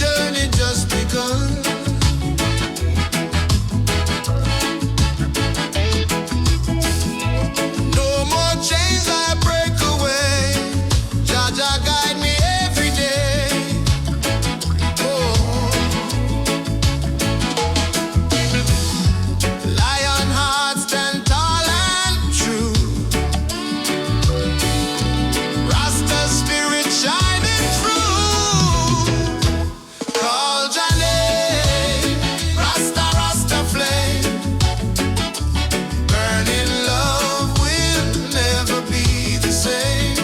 journey just begun. No more chains I break away. Jah Jah guide me every day. Oh. Lion heart stand tall and true. Rasta spirit shining through. Call Jah name, Rasta Rasta flame. Burning love will never be the same.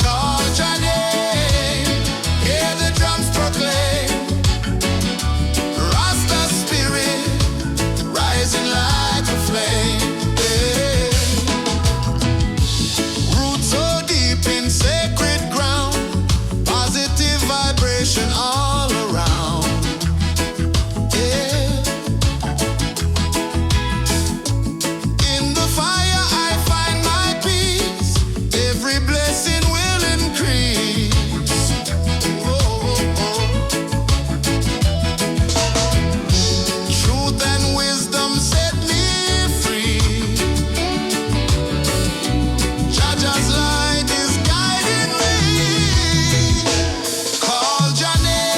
Call Jah name, hear the drums proclaim. Rasta spirit rising like a flame. Yeah. Roots so deep in sacred ground, positive vibration all around. Yeah. In the fire I find my peace. Every blessing will increase. Truth and wisdom set me free. Jah Jah's light is guiding me. Call Jah name.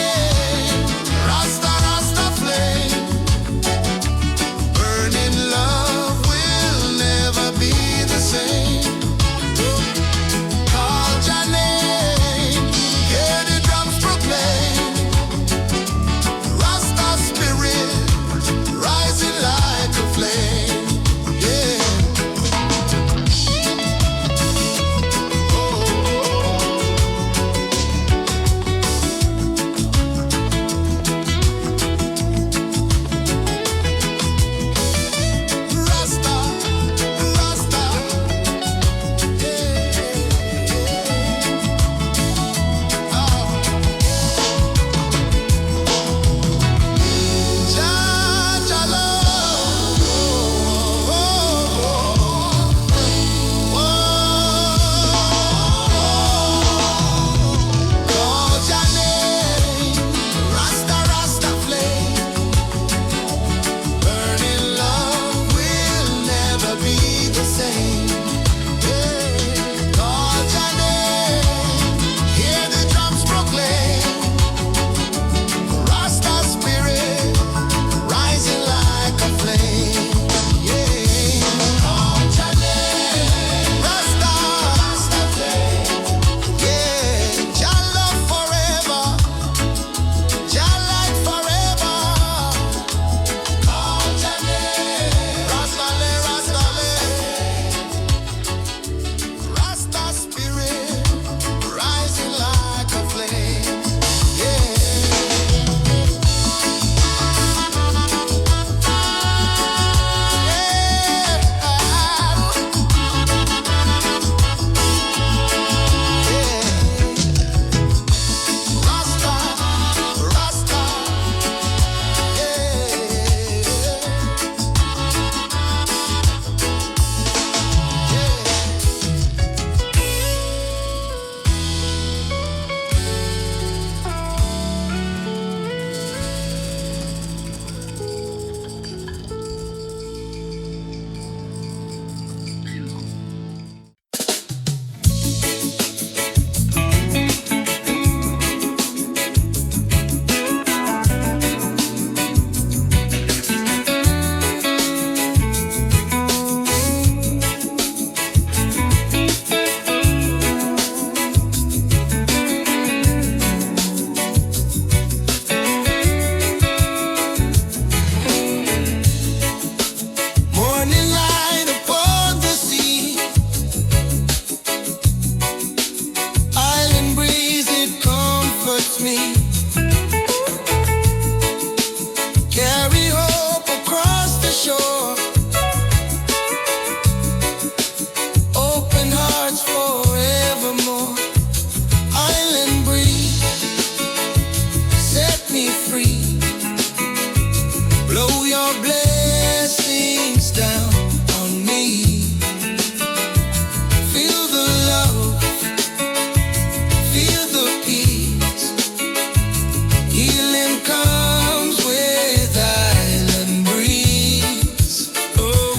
Healing comes with island breeze. Oh,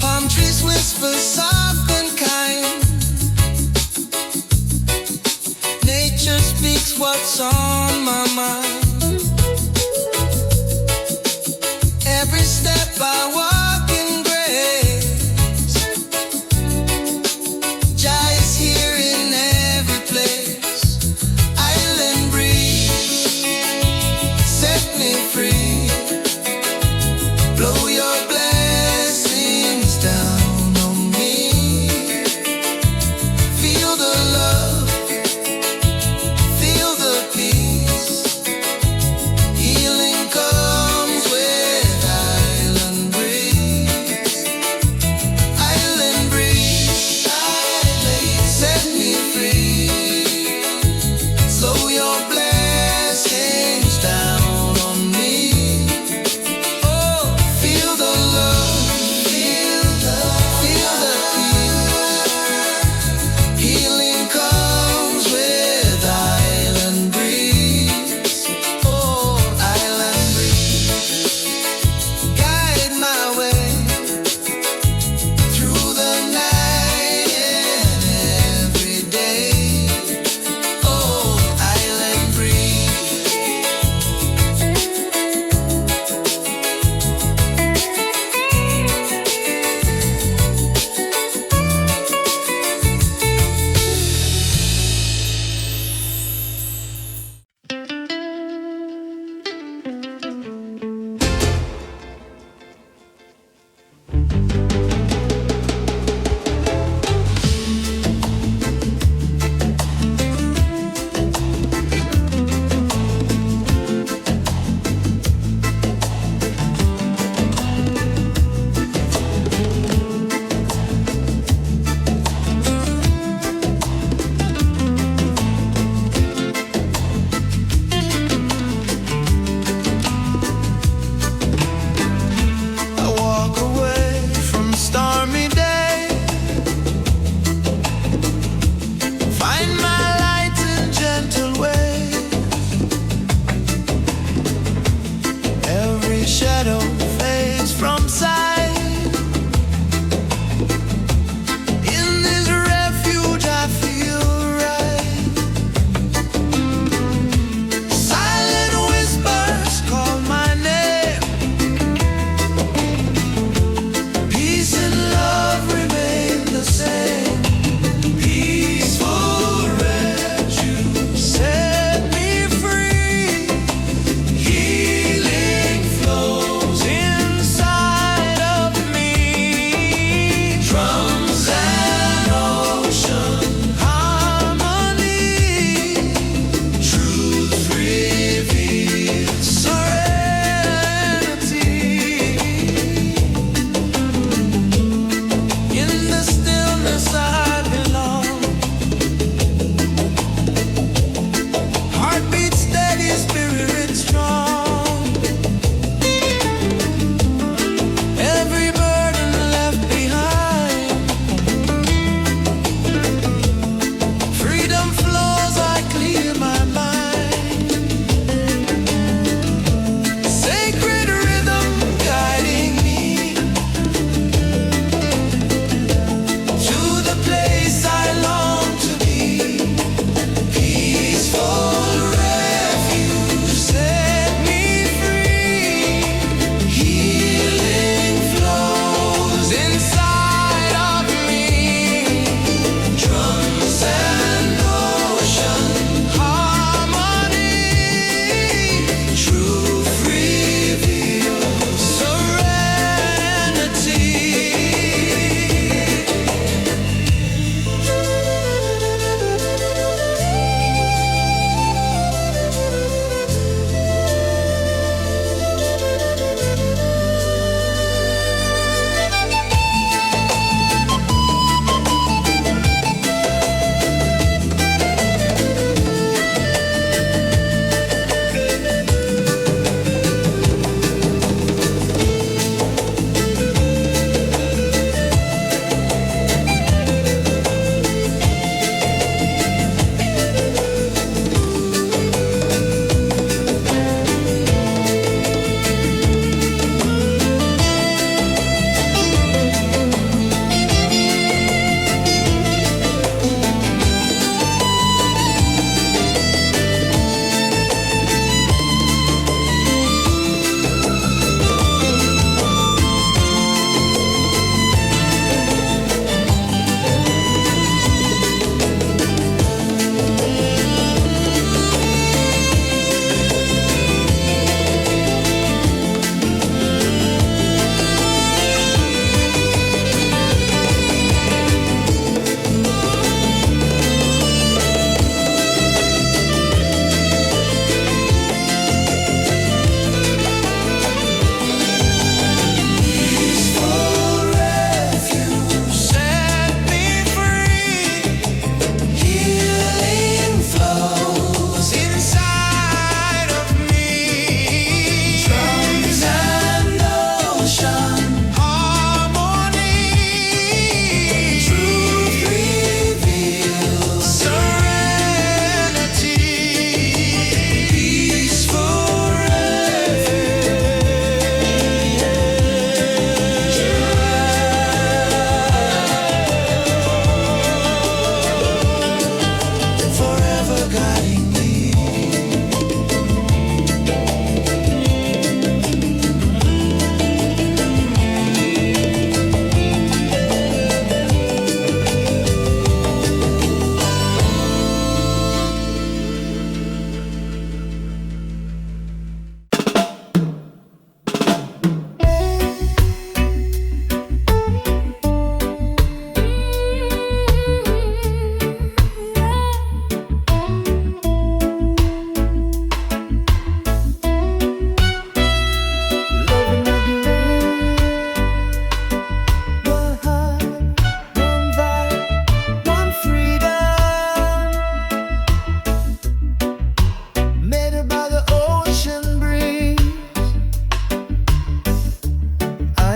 palm trees whisper soft and kind. Nature speaks what's on my mind. Every step I walk in grace. Jah is here in every place. Island breeze, set me free. Blow your blessings down on me. Feel the love, feel the peace. Healing comes with island breeze. Island breeze, set me free. Slow your blessings down on me. Oh, feel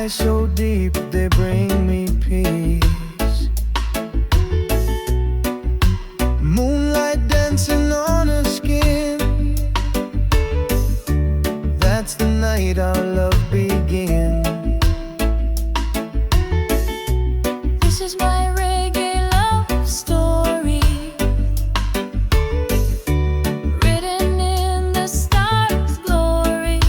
skies so deep, they bring me peace. Moonlight dancing on her skin, that's the night our love begins. This is my reggae love story, written in the stars' glory.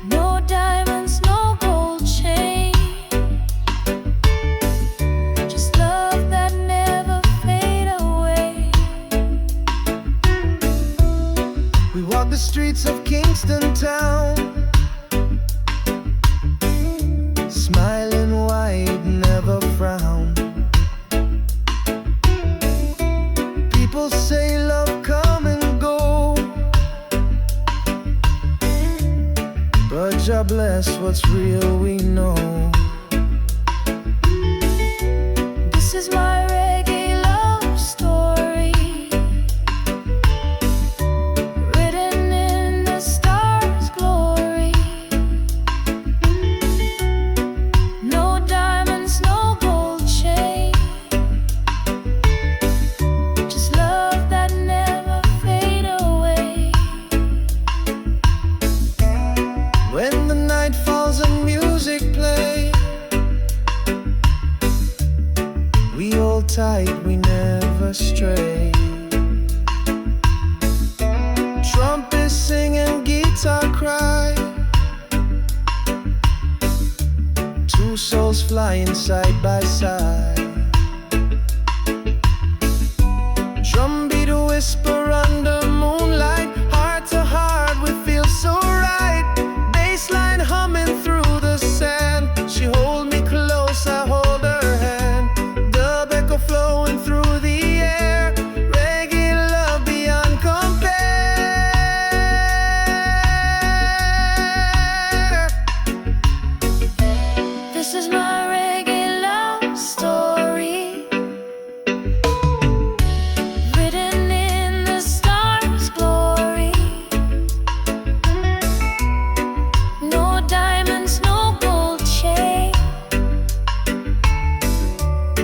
No diamonds, no gold chain, just love that never fade away. We walk the streets of Kingston town, smiling wide, never frown. People say love come and go, but Jah bless what's real we know. This is my reggae love story, written in the stars' glory. No diamonds, no gold chain, just love that never fade away. When the night falls and music plays, we hold tight, we never stray. Trumpets sing and guitar cry, two souls flying side by side. Drumbeat whisper under moonlight, heart to heart we feel so right. Bassline humming through the sand, she hold me close, I hold her hand. Dub echo flowing through the air, reggae love beyond compare. This is my reggae love story, written in the stars' glory. No diamonds, no gold chain,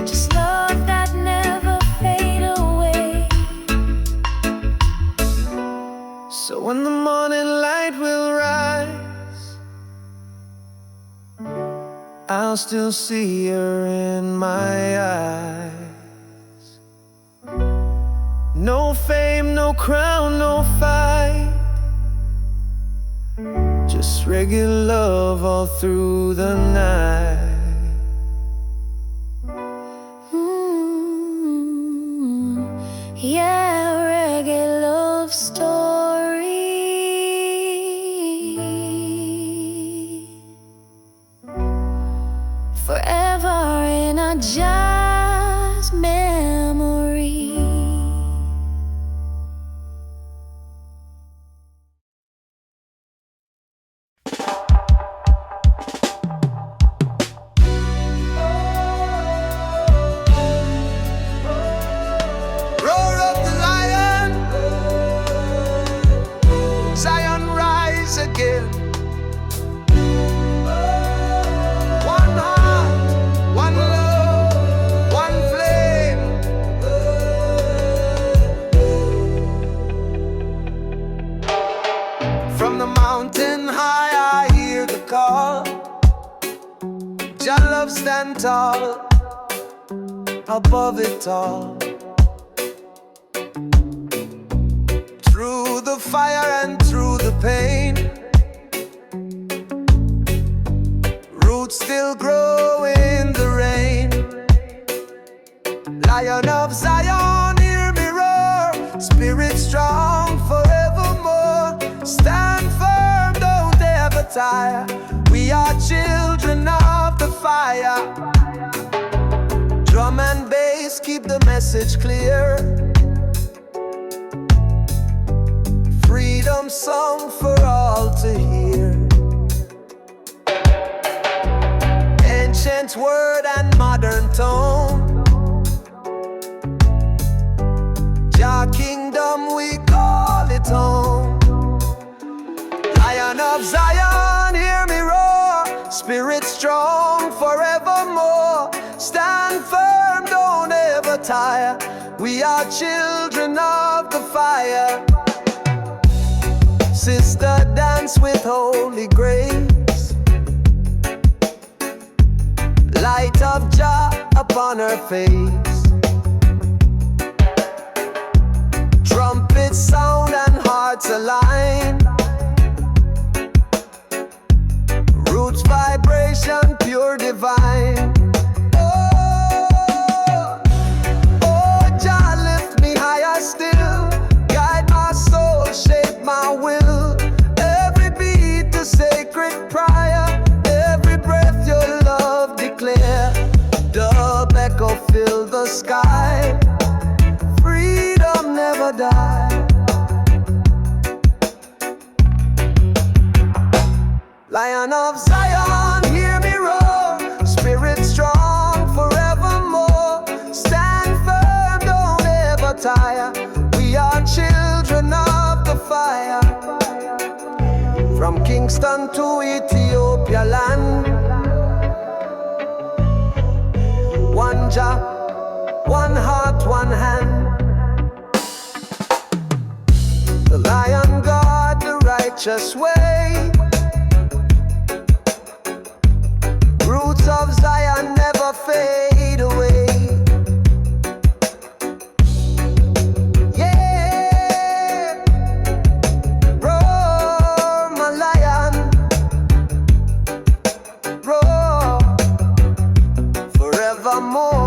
just love that never fade away. So when the morning light will rise, I'll still see her in my eyes. No fame, no crown, no fight, just regular love all through the night. Yeah, reggae love story, forever in a jazz memory. Roar up the lion, Zion rise again. One heart, one love, one flame. From the mountain high I hear the call, Jah love stand tall above it all. Through the fire and through the pain, roots still grow in the rain. Lion of Zion, hear me roar, spirit strong forevermore. Stand firm, don't ever tire, we are children of the fire. Drum and bass keep the message clear, freedom song for all to hear. Ancient word and modern tone, Jah kingdom we call it home. Lion of Zion, spirit strong forevermore. Stand firm, don't ever tire. We are children of the fire. Sister, dance with holy grace. Light of Jah upon her face. Trumpets sound and hearts align. Roots vibration pure divine. Oh, oh, Jah lift me higher still. Guide my soul, shape my will. Every beat the sacred prayer. Every breath your love declare. Dub echo fill the sky. Freedom never die. Lion of Zion, hear me roar. Spirit strong forevermore. Stand firm, don't ever tire. We are children of the fire. From Kingston to Ethiopia land. One Jah, one heart, one hand. The Lion guard the righteous way. Roots of Zion never fade away. Yeah, roar my lion, roar forevermore.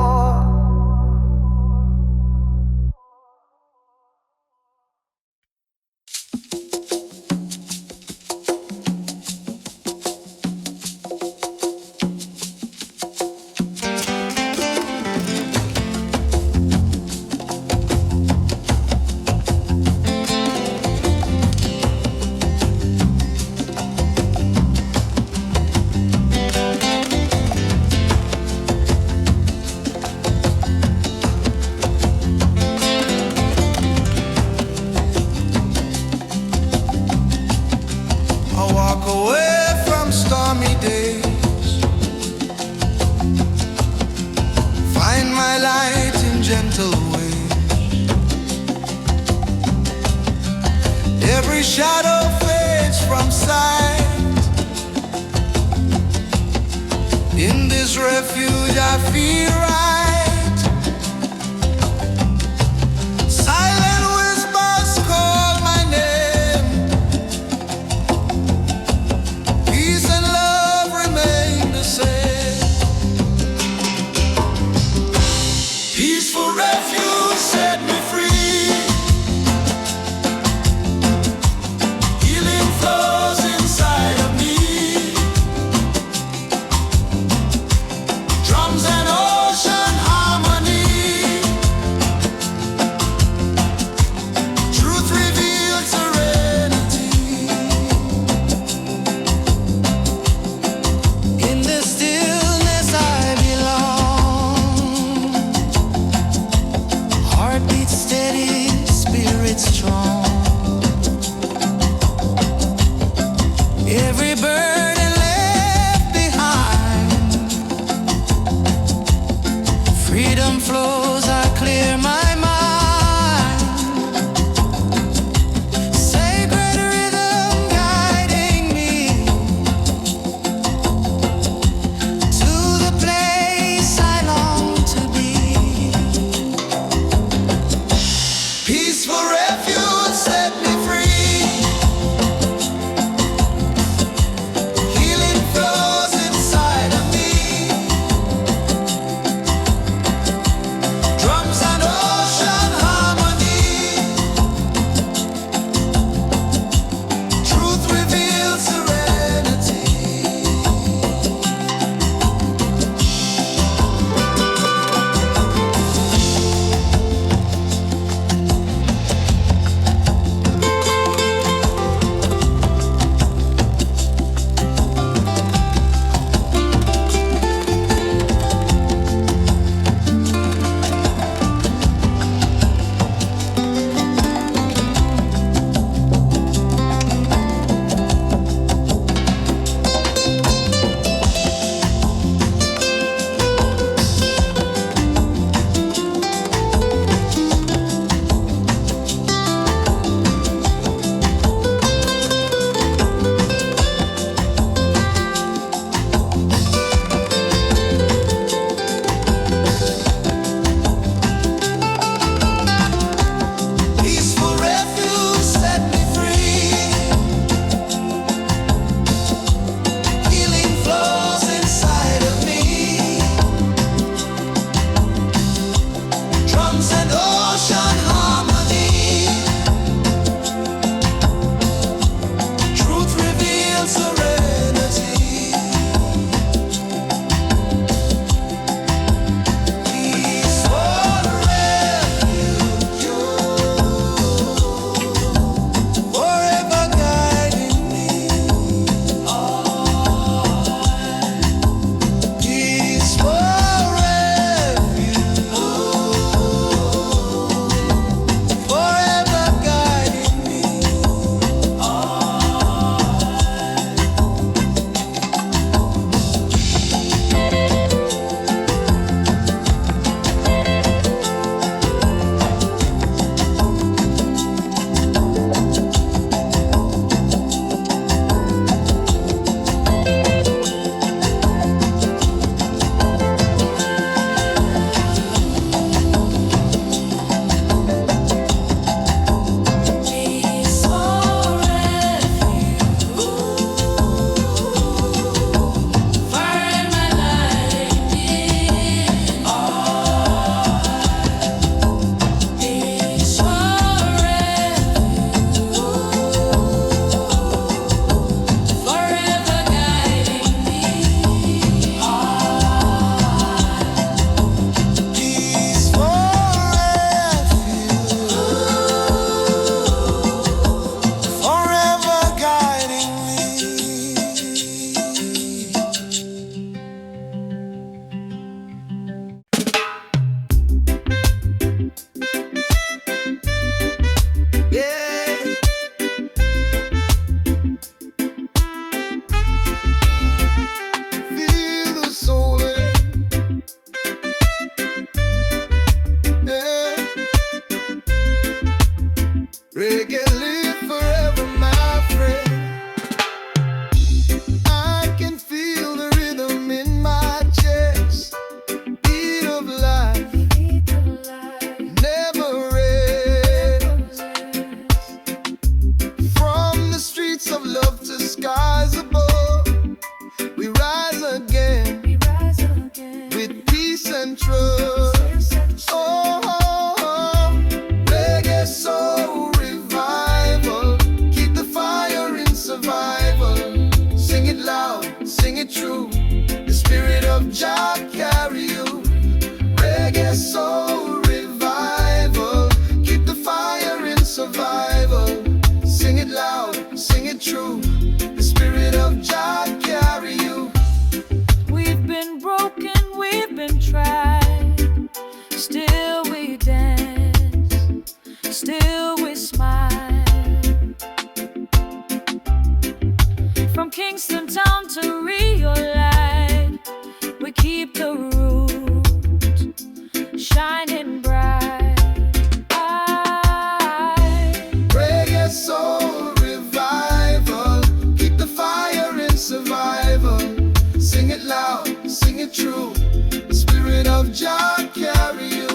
Every shadow fades from sight. In this refuge I feel right. Silent whispers call my name. Peace and love remain the same. Peaceful refuge set me free. sing it true. The spirit of Jah carry you. Reggae soul revival, keep the fire in survival. Sing it loud, sing it true. The spirit of Jah carry you. We've been broken, we've been tried, still we dance, still we smile. From Kingston town to Rio Light, we keep the root shining bright. Reggae soul revival, keep the fire in survival. Sing it loud, sing it true. The spirit of Jah carry you.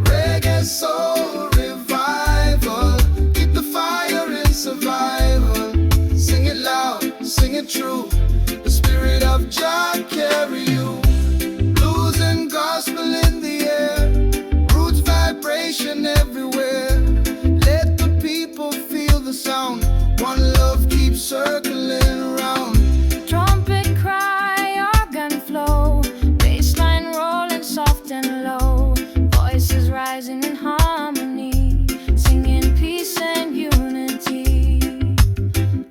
Reggae soul revival, keep the fire in survival. Sing it loud, sing it true. The spirit of Jah carry you. Blues and gospel in the air, roots vibration everywhere. Let the people feel the sound. One love keeps circling around. Trumpet cry, organ flow, bassline rolling soft and low, voices rising in harmony, singing peace and unity.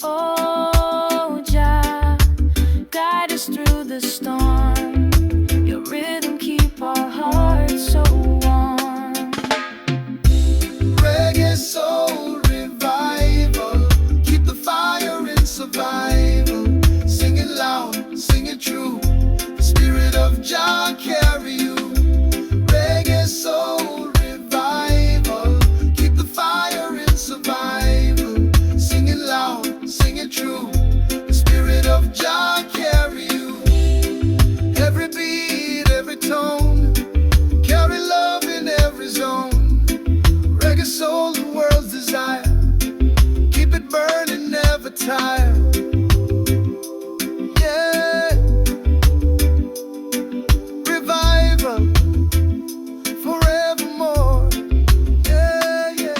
Oh Jah, guide us through the storm, your rhythm keep our hearts so warm. Reggae soul revival, keep the fire in survival. Sing it loud, sing it true. The spirit of Jah carry you. Reggae soul revival, keep the fire in survival. Sing it loud, sing it true. The spirit of Jah carry you. Every beat, every tone, carry love in every zone. Reggae soul, the world's desire. Keep it burning, never tire. Yeah. Revival, forevermore. Yeah, yeah.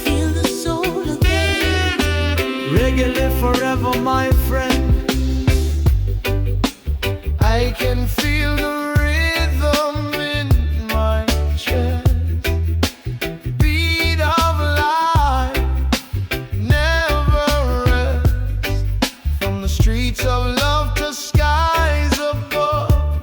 Feel the soul again. Reggae live forever, my friend. I can feel the rhythm in my chest. Beat of life never rests. From the streets of love to skies above,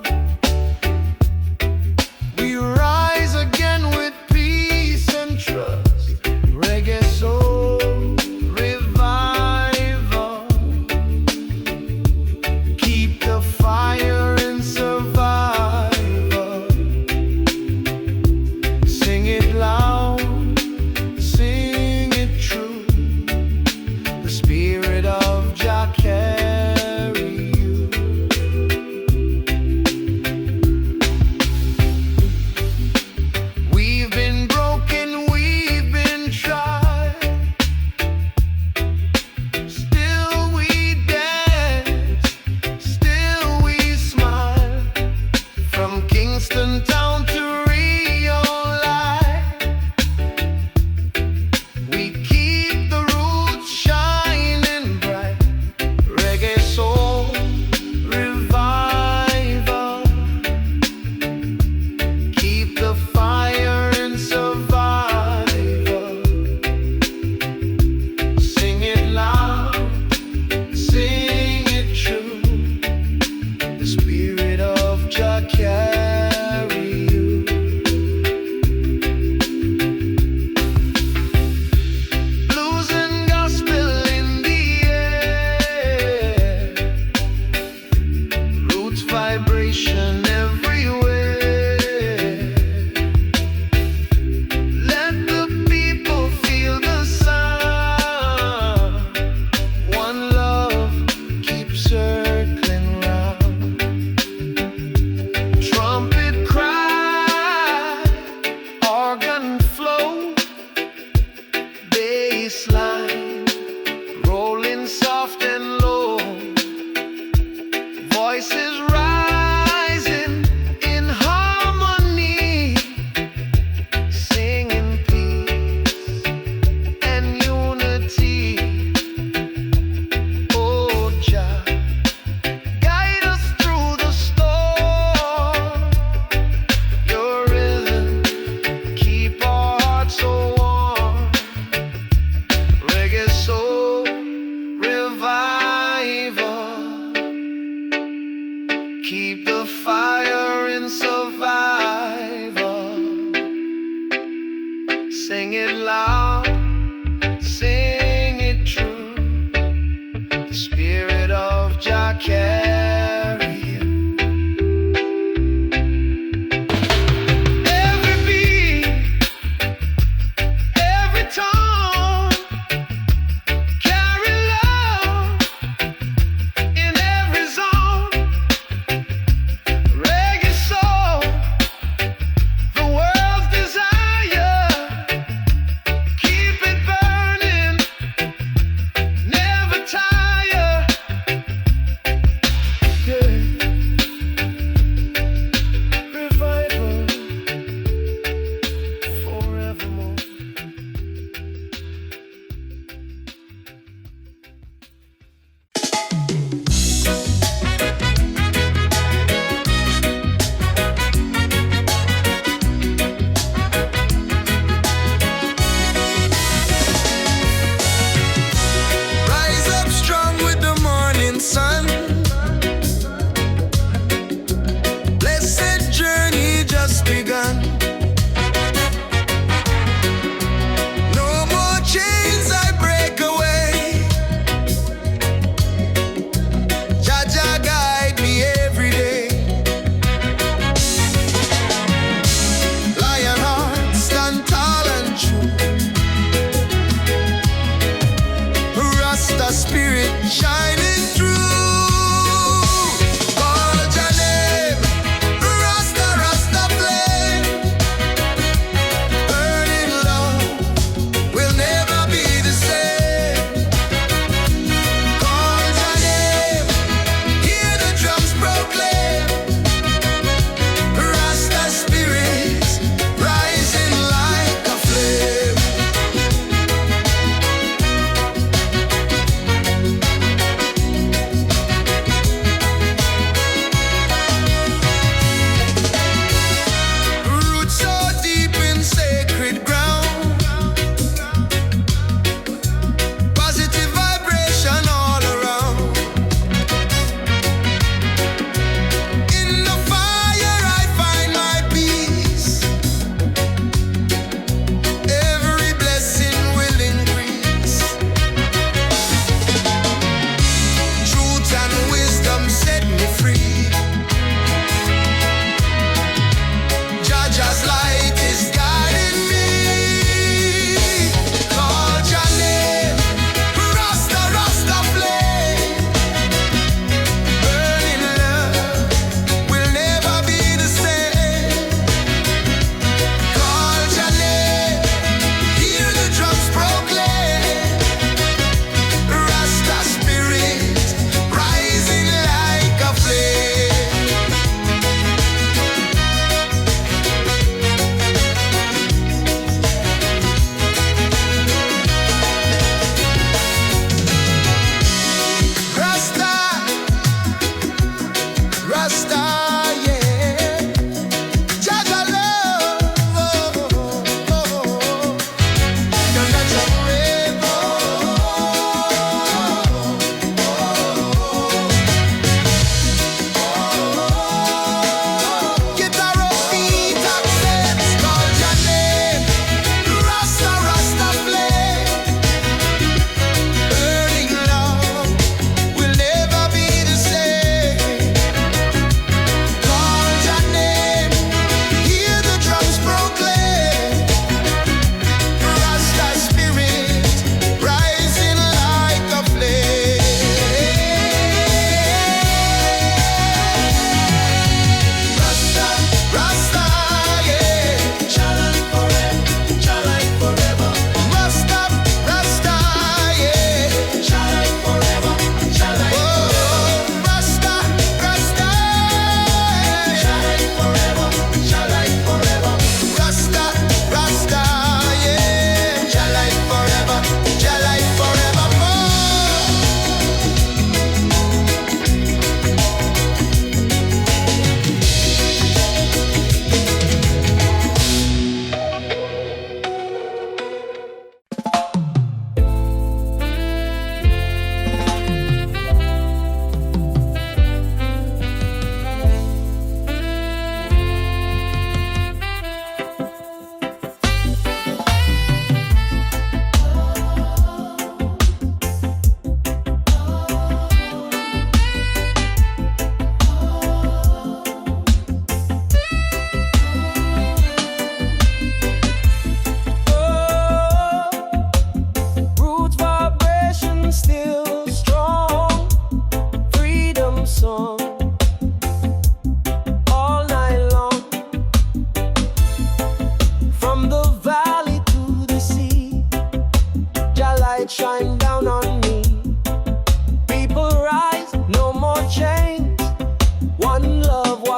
we rise again with peace and trust. Reggae soul revival, keep the fire in survival. Sing it loud, sing it true. The spirit of Jah carry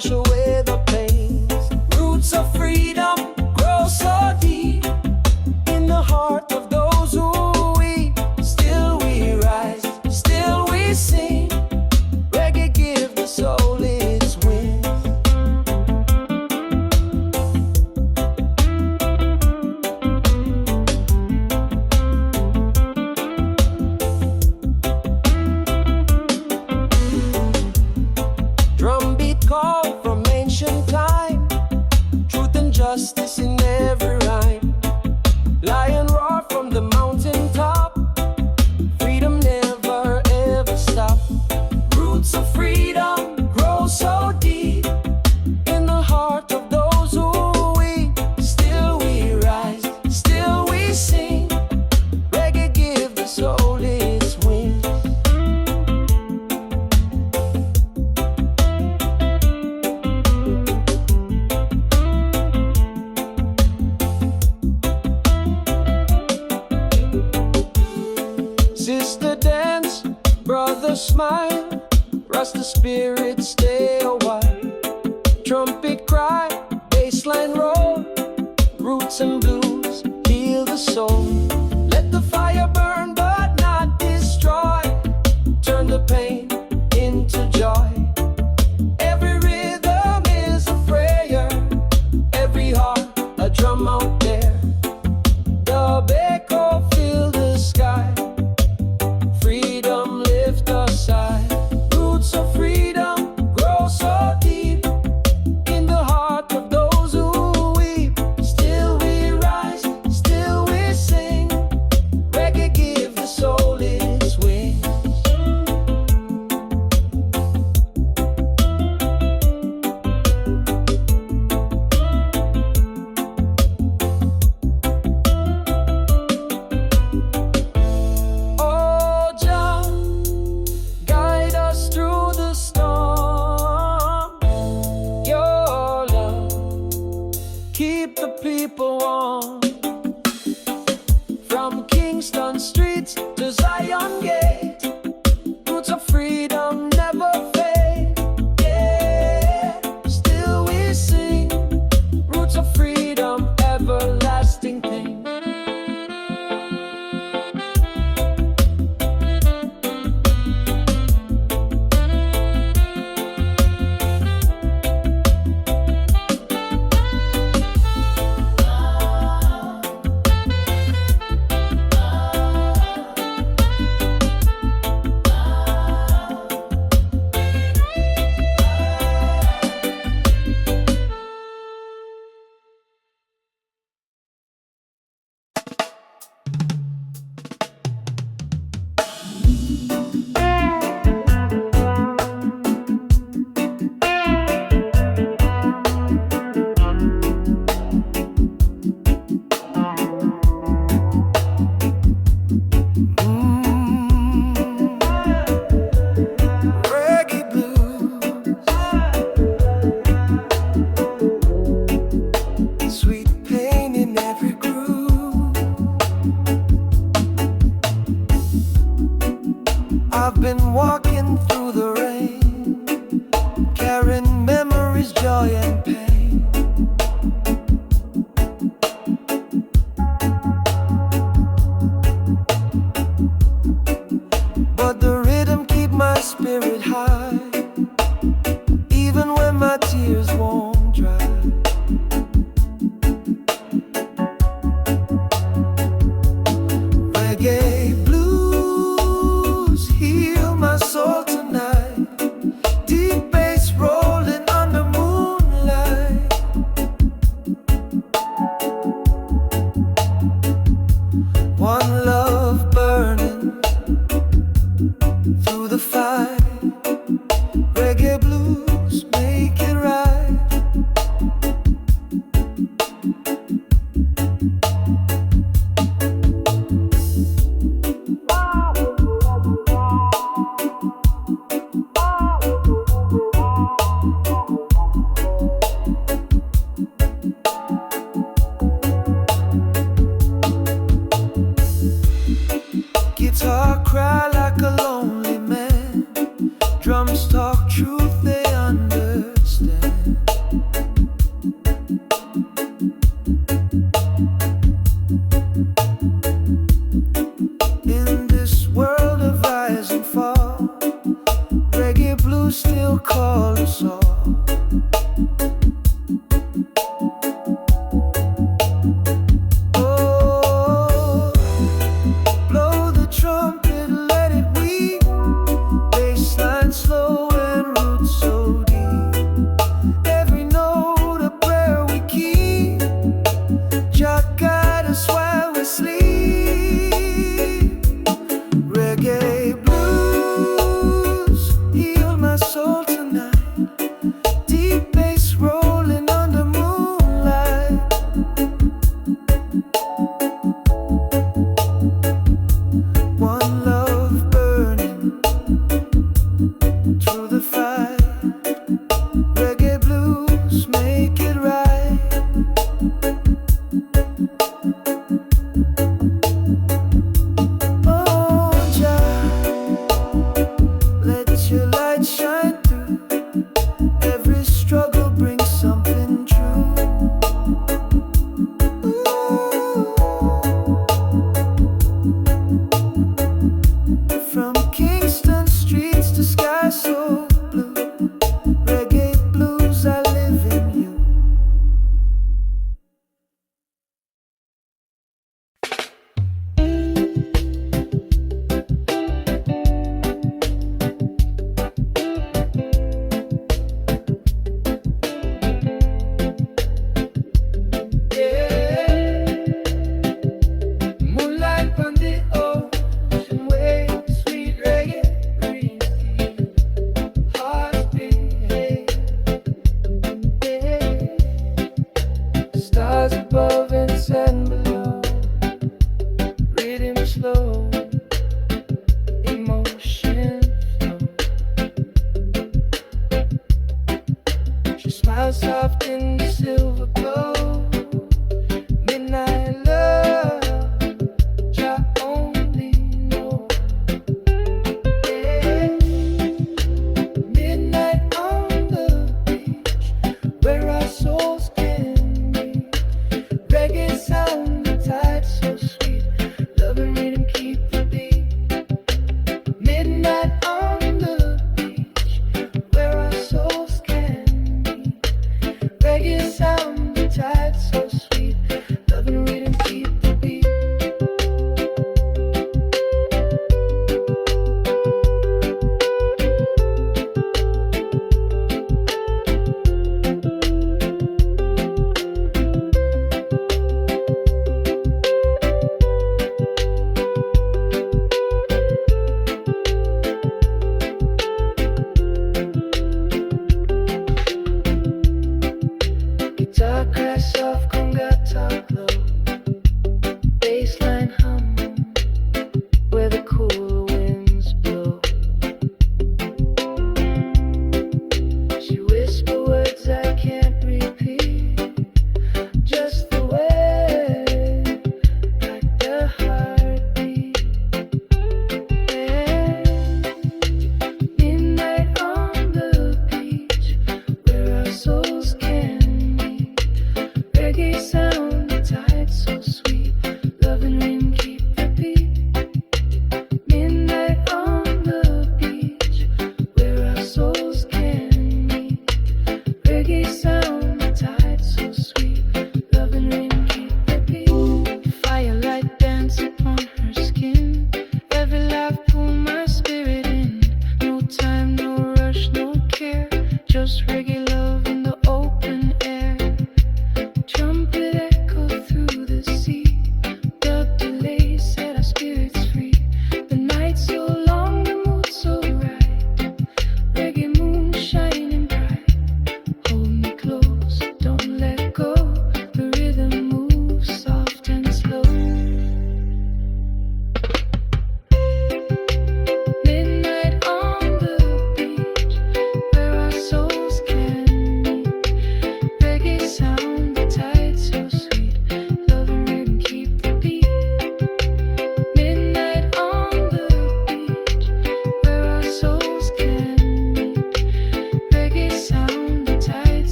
wash away the pains. Roots of freedom grow so deep in the heart of those who weep. Still we rise, still we sing. Reggae give the soul its wings. Drumbeat call from ancient time, truth and justice in every rhyme. Lion roar from the mountain top, freedom never ever stop. Roots of freedom grow so deep in the heart of those who weep. Still we rise, still we sing. Reggae give the soul its wings. Sister dance, brother smile, Rasta spirit stay a while. Trumpet cry, bassline roll, roots and blues heal the soul. Let the fire burn but not destroy, turn the pain into joy. Every rhythm is a prayer, every heart a drum out there. The echo fill the sky, freedom lift us high. Roots of freedom grow so deep in the heart of those who weep. Still we rise, still we sing. Reggae give the soul its wings. Oh, Jah, guide us through the storm. Your love, keep the people warm. From Kingston streets to Zion gate, roots of freedom never fade. Yeah, still we sing. Roots of freedom, everlasting thing. Reggae blues, sweet pain in every groove. I've been walking through the rain, carrying memories, joy and pain. But the rhythm keep my spirit high, even when my tears won't dry. Reggae blues heal my soul tonight. Deep bass rolling under moonlight. One love burning through the fire. Reggae blues make it right. Guitar cry like a lonely man, drums talk truth they understand. blues still call us all. Oh, blow the trumpet, let it weep. Bassline slow and roots so deep. Every note a prayer we keep. Jah guide us while we sleep. Reggae blues heal my soul tonight. Deep bass rolling under moonlight. One love burning through the fire. Reggae blues make it right. Oh, Jah, let your light shine through. Every struggle brings something true. Ooh. From Kingston streets to sky so blue, reggae blues, I live in you. Yeah. Moonlight on the ocean waves, sweet reggae breeze, hearts behave. Yeah. Stars above and sun below, rhythm slow, emotion flow. She smiles soft in the silver glow. Midnight love, Jah only know. Yeah. Midnight on the beach, where our souls can meet. Reggae sound, the tide so sweet. Love and rhythm keep the beat. Midnight on the beach, where our souls can meet.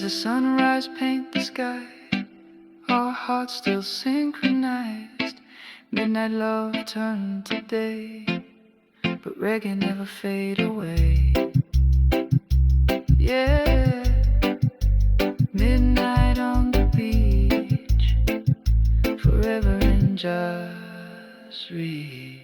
the sunrise paint the sky, our hearts still synchronized. Midnight love turned to day, but reggae never fade away. Yeah, midnight on the beach, forever in just reach.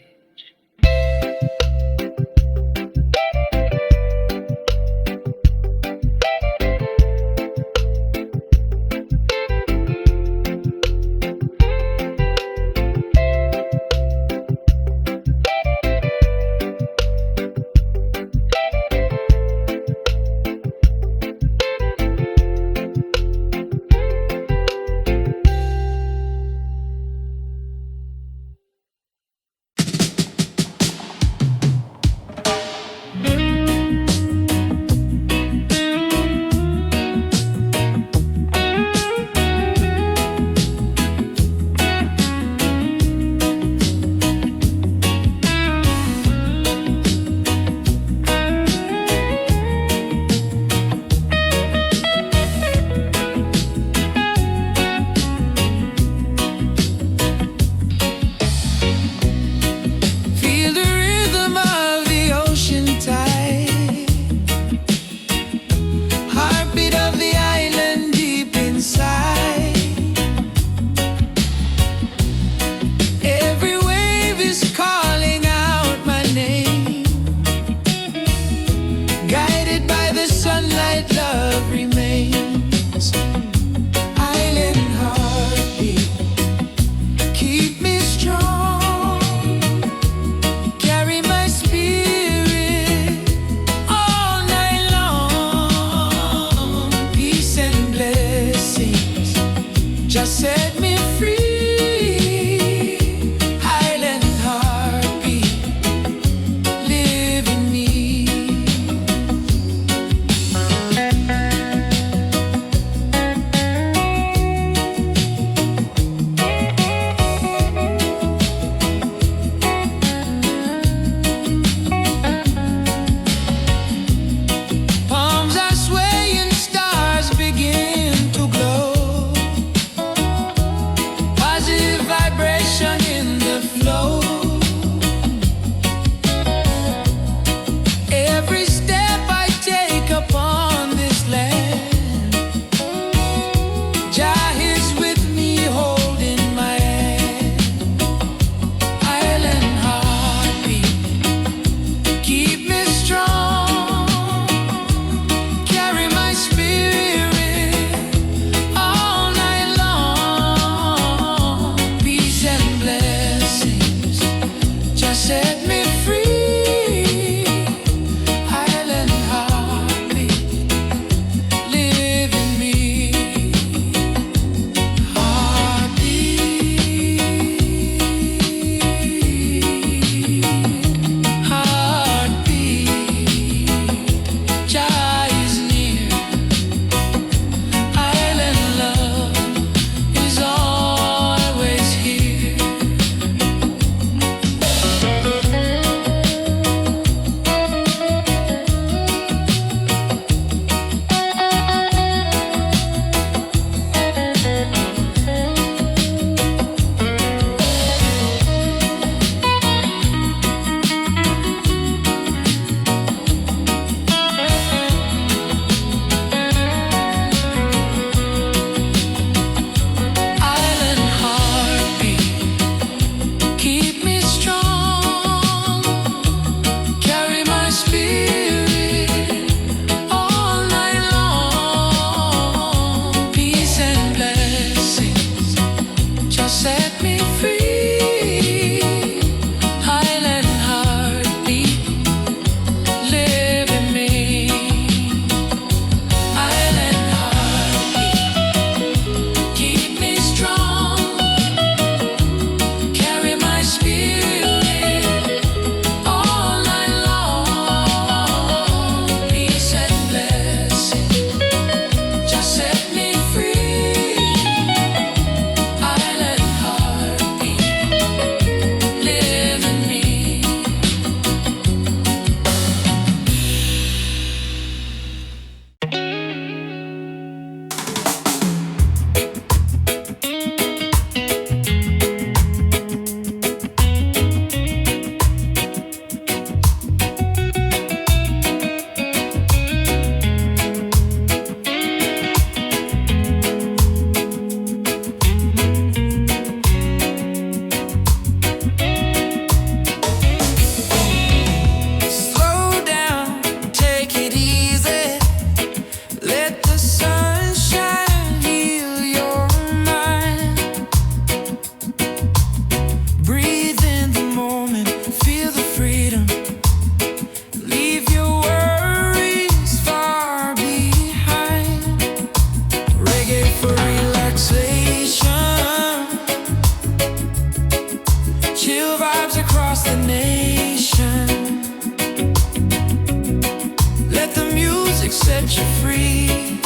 set you free.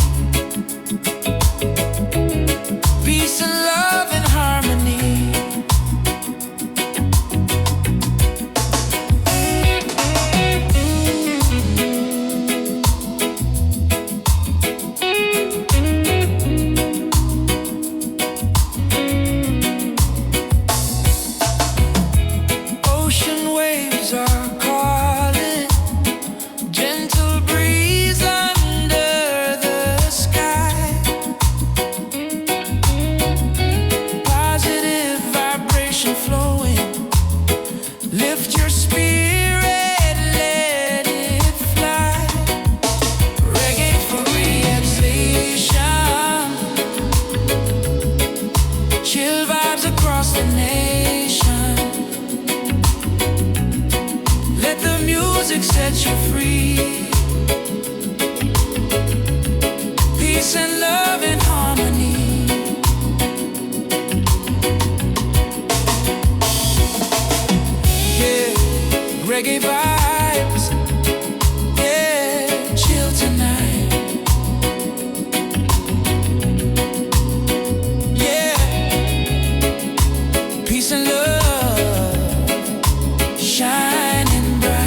Peace and love and harmony. Ocean waves are calling, gentle breeze under the sky. Positive vibration flowing, lift your spirit, let it fly. Reggae for relaxation, chill vibes across the nation. Let the music set you free. Peace and love and harmony. Yeah, reggae vibes. Yeah, chill tonight. Yeah, peace and love shining bright.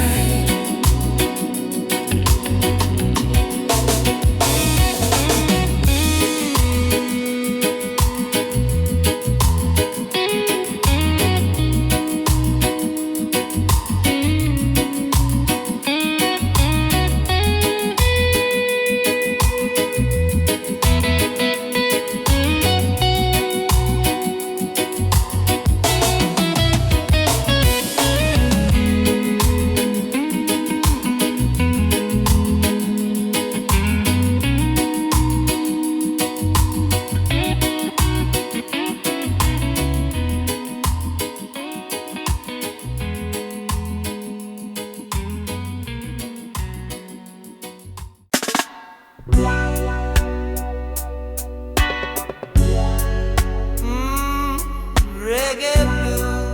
Reggae blues.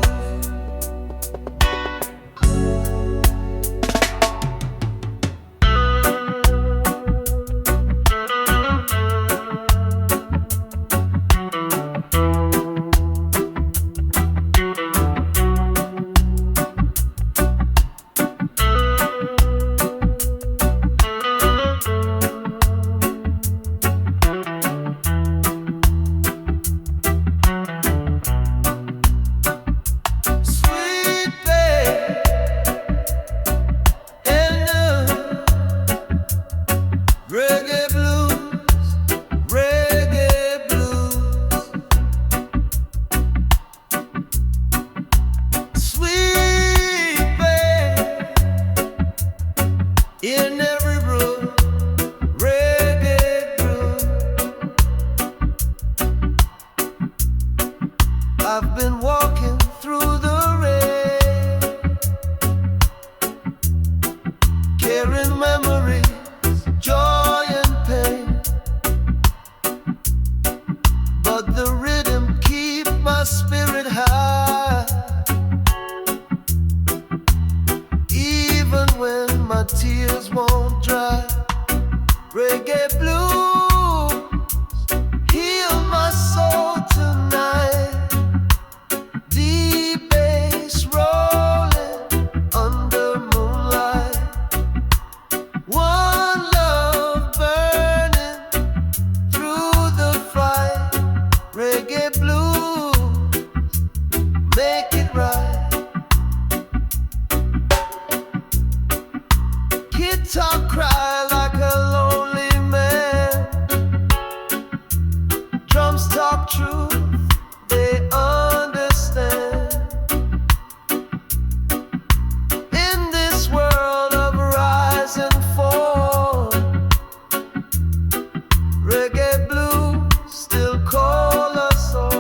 Sweet babe and reggae blues, reggae blues. Sweet babe in every room, reggae blues. I've been walking through the rain, carrying memories, joy and pain, but the rhythm keep my spirit high, even when my tears won't dry. Reggae blues heal my soul tonight. Deep bass rolling under moonlight. One love burning through the fight. Reggae blues make it right. Guitar cry like a lonely man. Drums talk truth, they understand. In this world of rise and fall, reggae blues still call us all.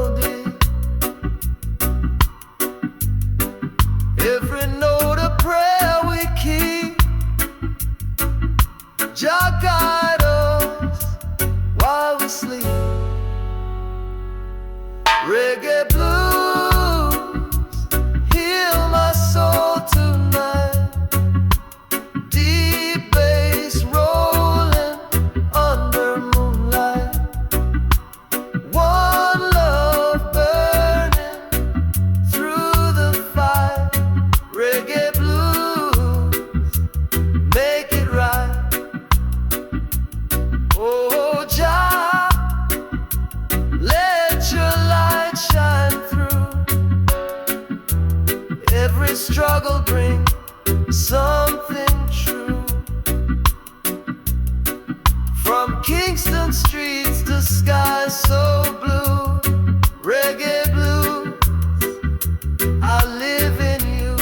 melody. Every note a prayer we keep. Jah guide us while we sleep. Reggae blues heal my soul tonight. Deep bass rolling under moonlight. One love burning through the fire. Reggae blues make it right. Oh Jah, let your light shine through. Every struggle bring something true. From Kingston streets to skies so blue. Reggae blues, I live in you.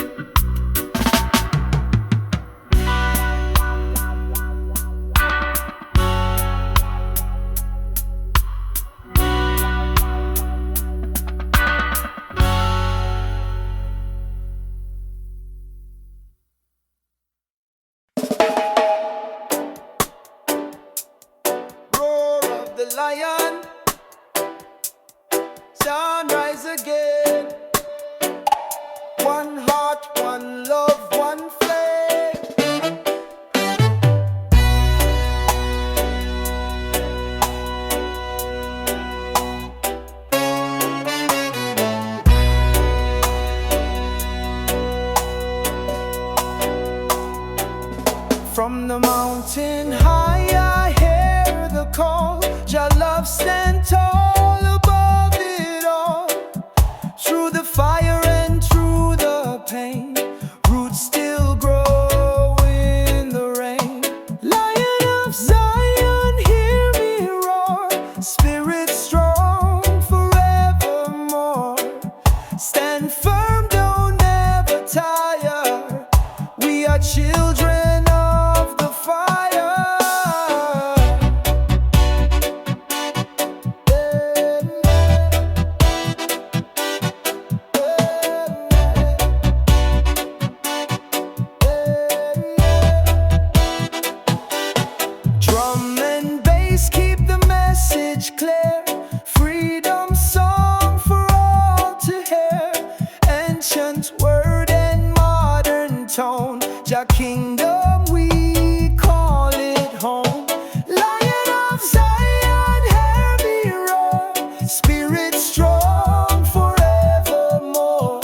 Roar of the lion, sunrise again. One heart, one love, one flame. From the mountain high I hear the call. Your love stand tall above it all. Through the fire and through the pain, roots still grow in the rain. Lion of Zion, hear me roar. Spirit strong forevermore. Stand firm, don't ever tire. We are children of the fire. Drum and bass keep the message clear. Freedom song for all to hear. Ancient word and modern tone. Jah kingdom we call it home. Lion of Zion, hear me roar. Spirit strong forevermore.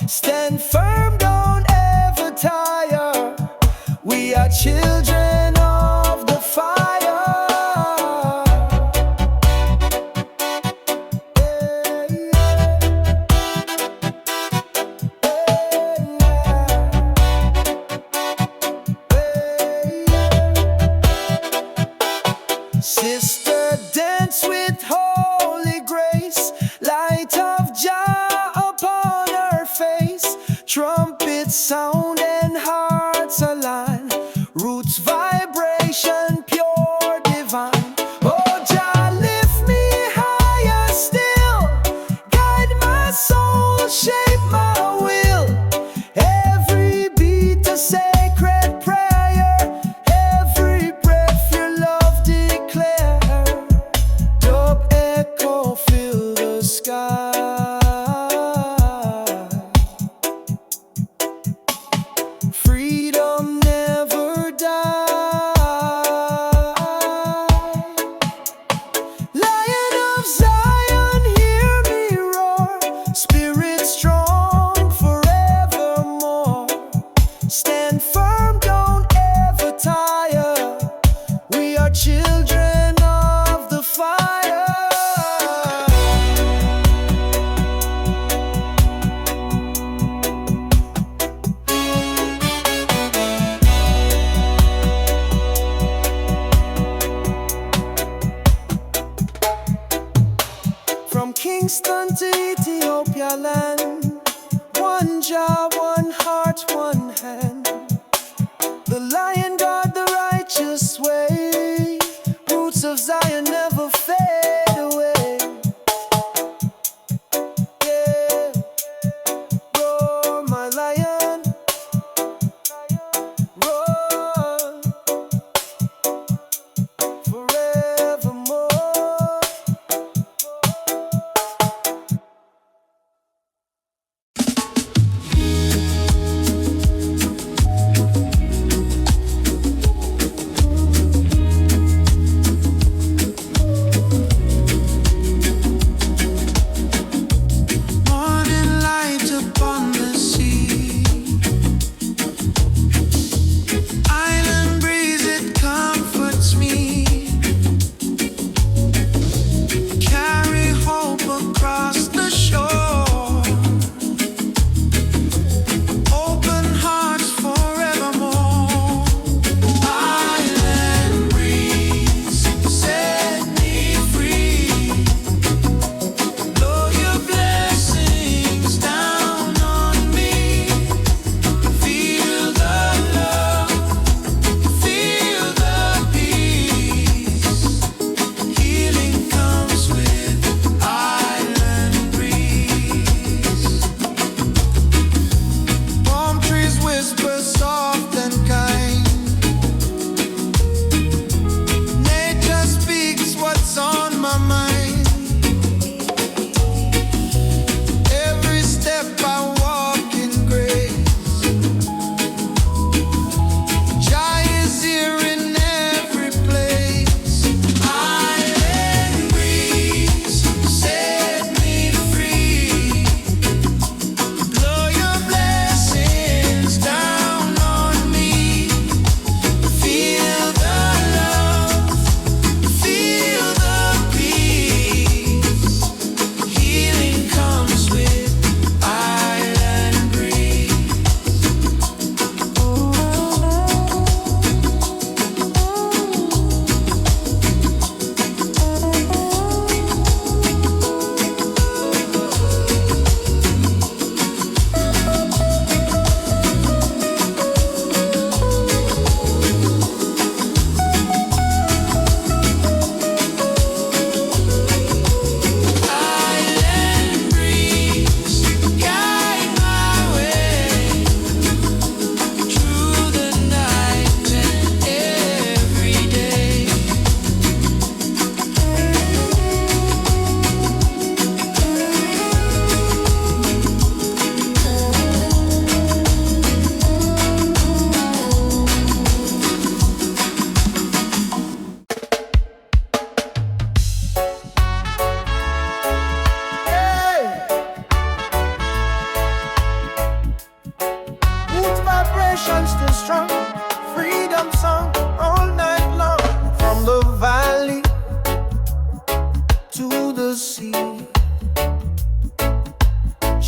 Stand firm, don't ever tire. We are children of the fire. Sister, dance with holy grace. Light of Jah upon her face. Trumpets sound and hearts align. Roots vibration pure divine. Oh Jah, lift me higher still. Guide my soul, shape my will. Every beat a sacred prayer. Every breath your love declare. Dub echo fill the sky. Freedom never die. Lion of Zion, hear me roar. Spirit strong forevermore. Stand firm, don't ever tire. We are children of the fire. From Kingston to Ethiopia land, one Jah, one heart, one hand. The lion guard the righteous way. Roots of Zion never fade away.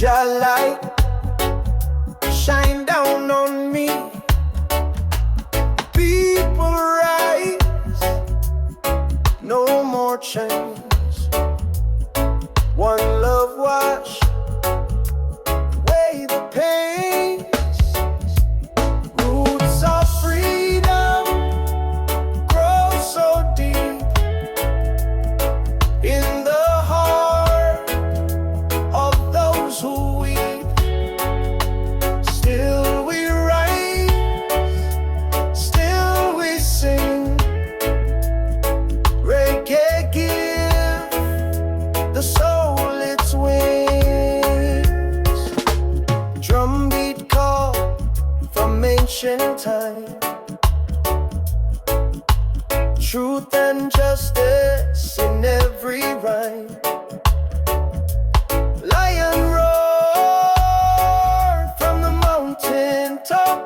Your light shine down on me. People rise, no more chains. One love wash away the pains. Roots of freedom grow so deep in the heart of those who weep. Still we rise, still we sing. Reggae give the soul its wings. Drumbeat call from ancient time. Truth and justice in every rhyme. Lion roar from the mountain top.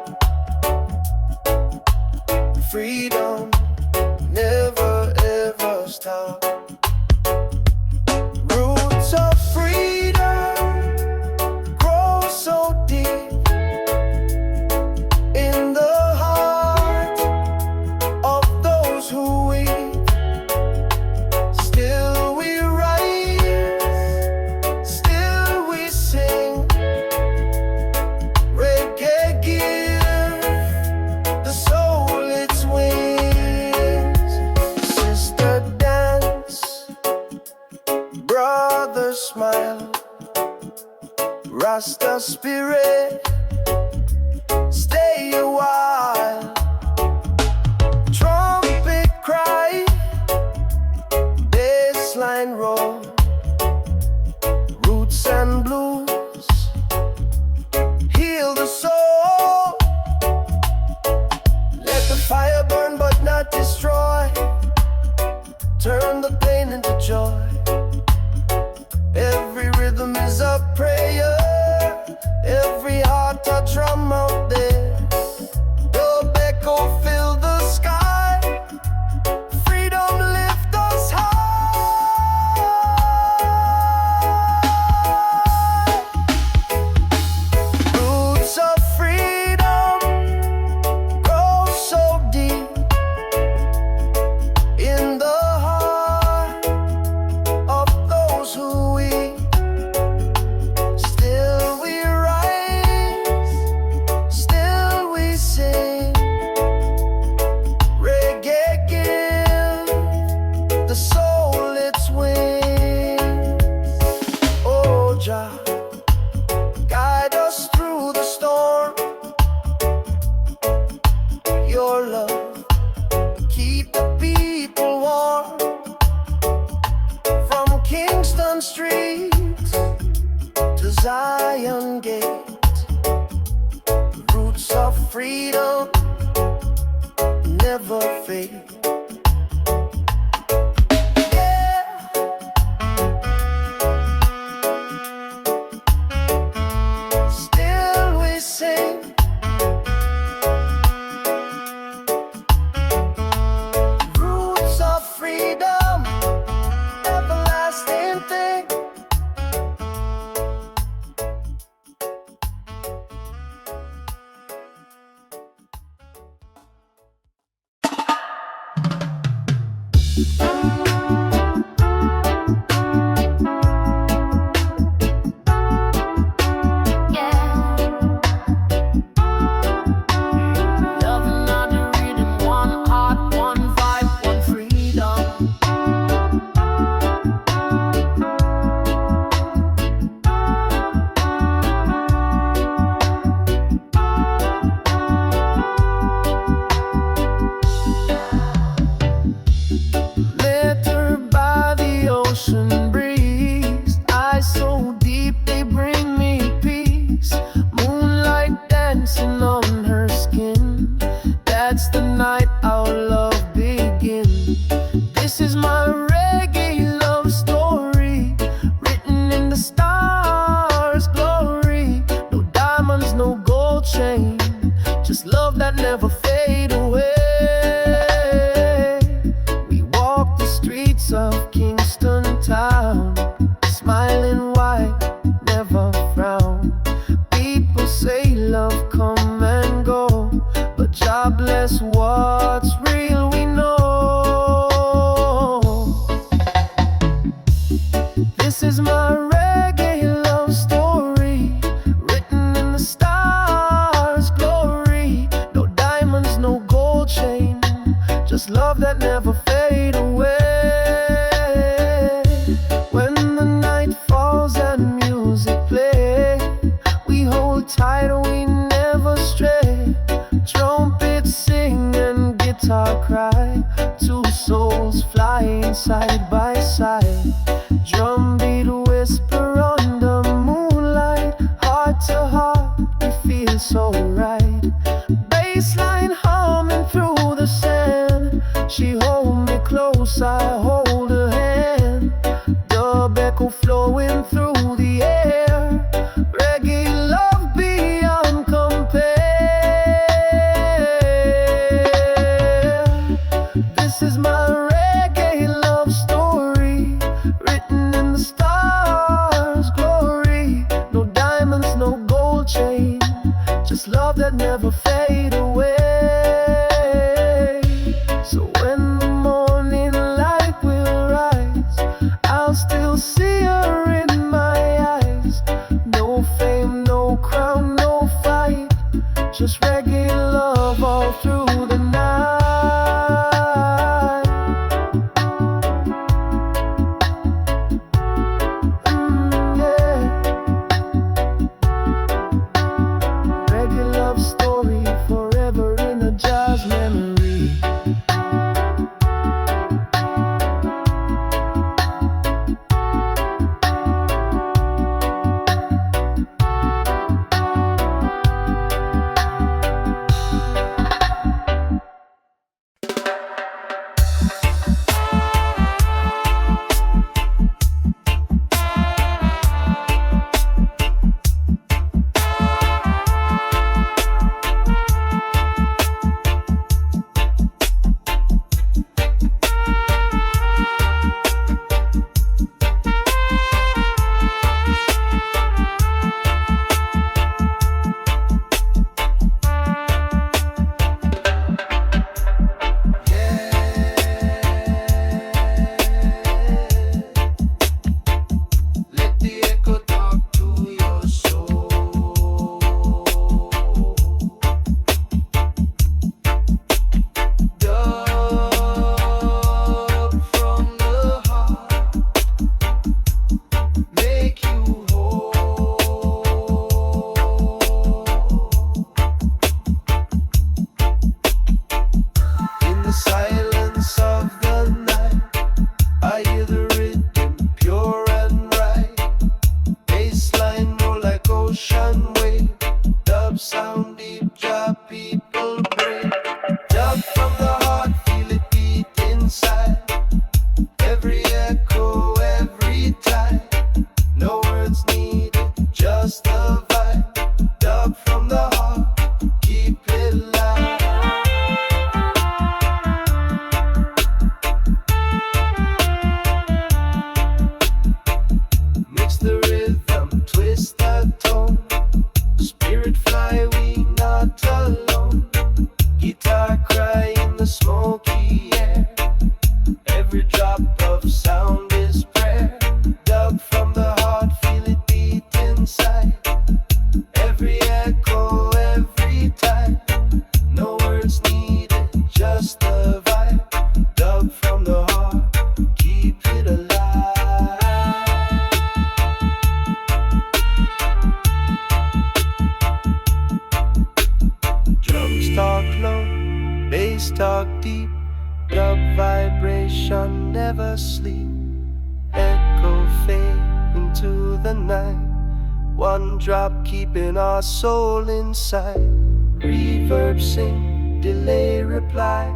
Freedom never ever stop. Roots of freedom grow so deep in the heart of those who weep. Still we rise, still we sing. Reggae give the soul its wings. Sister dance, brother smile. Rasta spirit, stay a while. Trumpet cry, bassline roll. Roots and blues heal the soul. Let the fire burn but not destroy. Turn the pain into joy. Every rhythm is a prayer. Every heart a drum out there. Dub echo fill the sky. Freedom lift us high. Roots of freedom grow so deep in the heart of those who weep. Still we rise, still we sing. Reggae give the soul its wings. Oh Jah, guide us through the storm. Your love keep the people warm. From Kingston Street to Zion Gate, roots of freedom never fade. Yeah. Still we sing. Roots of freedom, everlasting thing. just reggae love all through the night. Yeah. Reggae love story forever in a jazz memory. Let the echo talk to your soul. Dub from the heart, make you whole. In the silence of the night, I hear the rhythm pure and right. Bassline roll like ocean wave. Dub sound deep, drop people break. Dub from the heart, feel it beat inside. Every echo, every time. No words needed, just a vibe. Dub from the heart, keep it live. Mix the rhythm, twist the tone. Spirit fly, we not alone. Guitar cry in the smoky air. Every drop of sound is prayer. Dub from the heart, feel it beat inside. Every echo, every time. No words needed, just a vibe. Dub from the heart, keep it alive. Drums talk low, bass talk deep. Dub vibration never sleep. Echo fade into the night. One drop keeping our soul inside. Reverb sing, delay reply.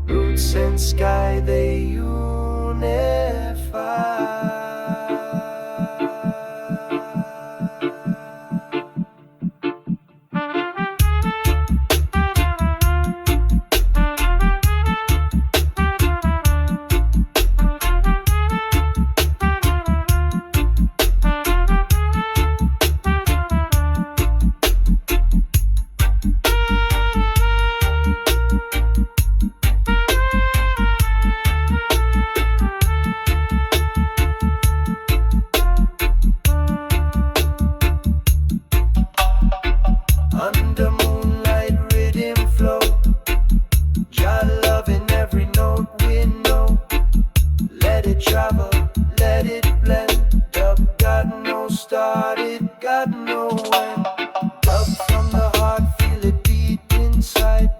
Roots and sky they unify. Under moonlight rhythm flow. Jah love in every note we know. Let it travel, let it blend. Dub got no start, it got no end. Dub from the heart, feel it beat inside.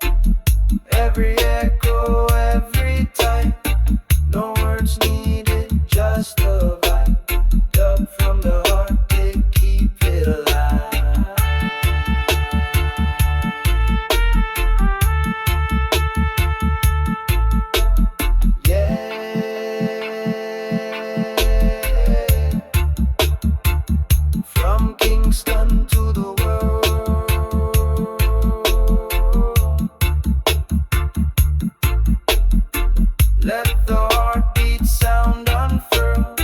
Every echo, every time. No words needed, just a vibe. Dub from the heart, they keep it alive. From Kingston to the world, let the heartbeat sound unfurl.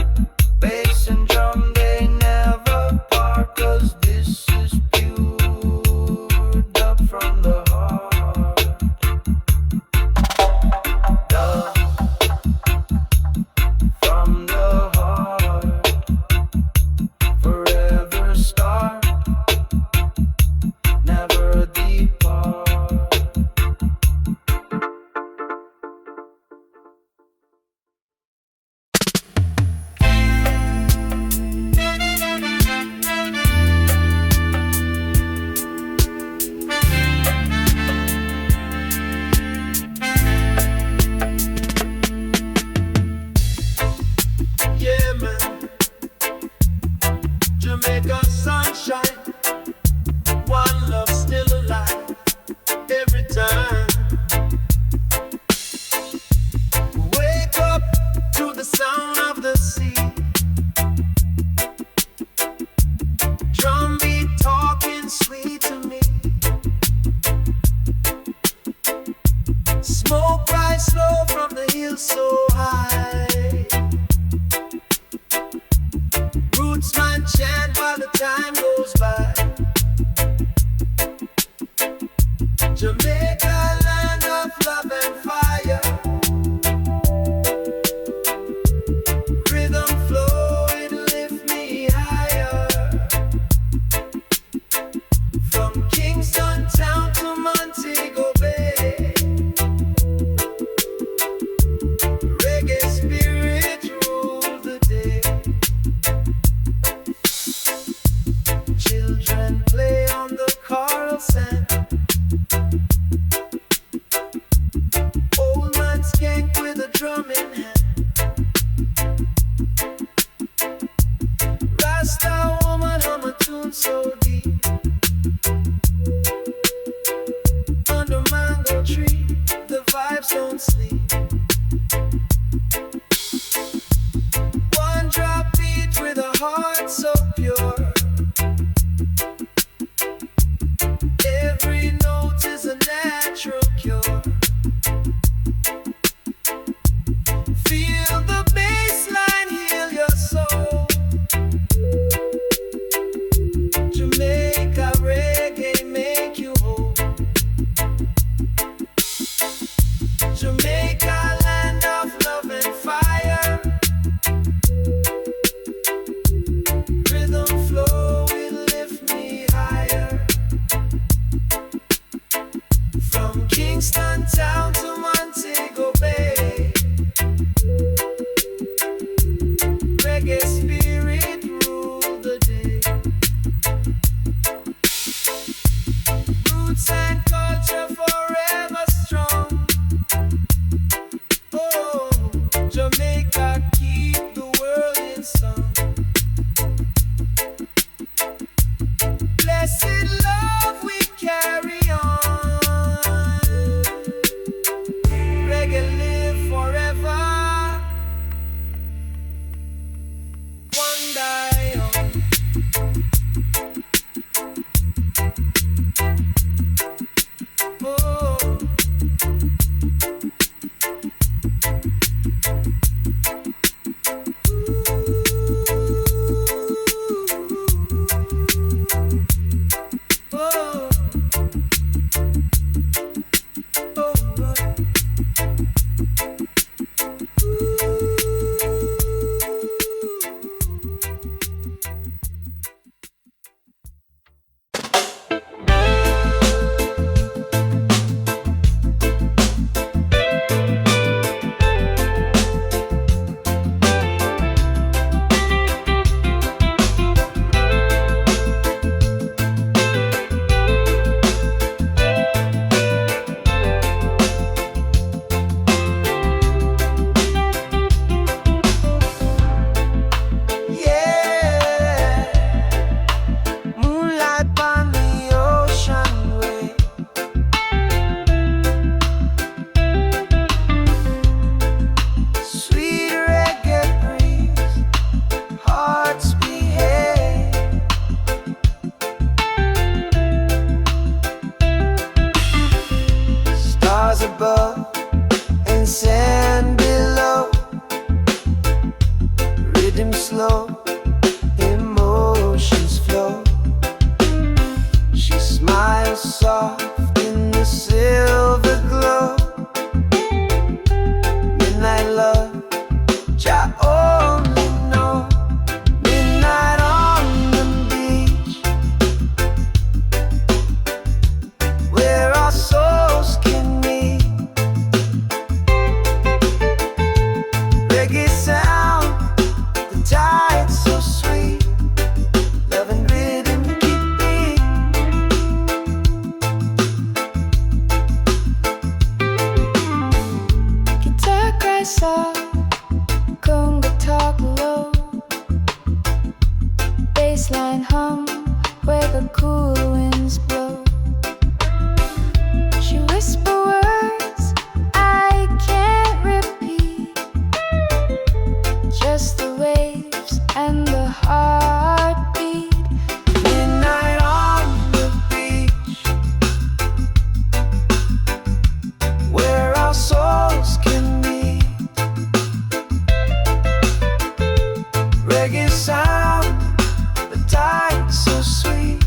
Bass and drum, they never part. 'Cause this is pure dub from the heart. Dub from the heart, forever start, never deep Jamaica sunshine, one love still alive every time. Wake up to the sound of the sea, drum beat talking sweet to me. Smoke rise slow from the hills so high. Roots man chant while the time goes by. Jamaica, land of love and fire. Rhythm flow, it lift me higher. From Kingston town to Montego Bay, reggae spirit rule the day. Children play on the coral sand. Old man skank with a drum in hand. Rasta woman hum a tune so deep. Under mango tree, the vibes don't sleep. One drop beat with a heart so pure. Every note is a natural cure. Feel the bass line heal your soul. Jamaica reggae make you whole. Jamaica, land of love and fire. Rhythm baseline hum where the cool winds blow. She whispers words I can't repeat, just the waves and the heartbeat. Midnight on the beach, where our souls can meet. Reggae sound, the tide so sweet.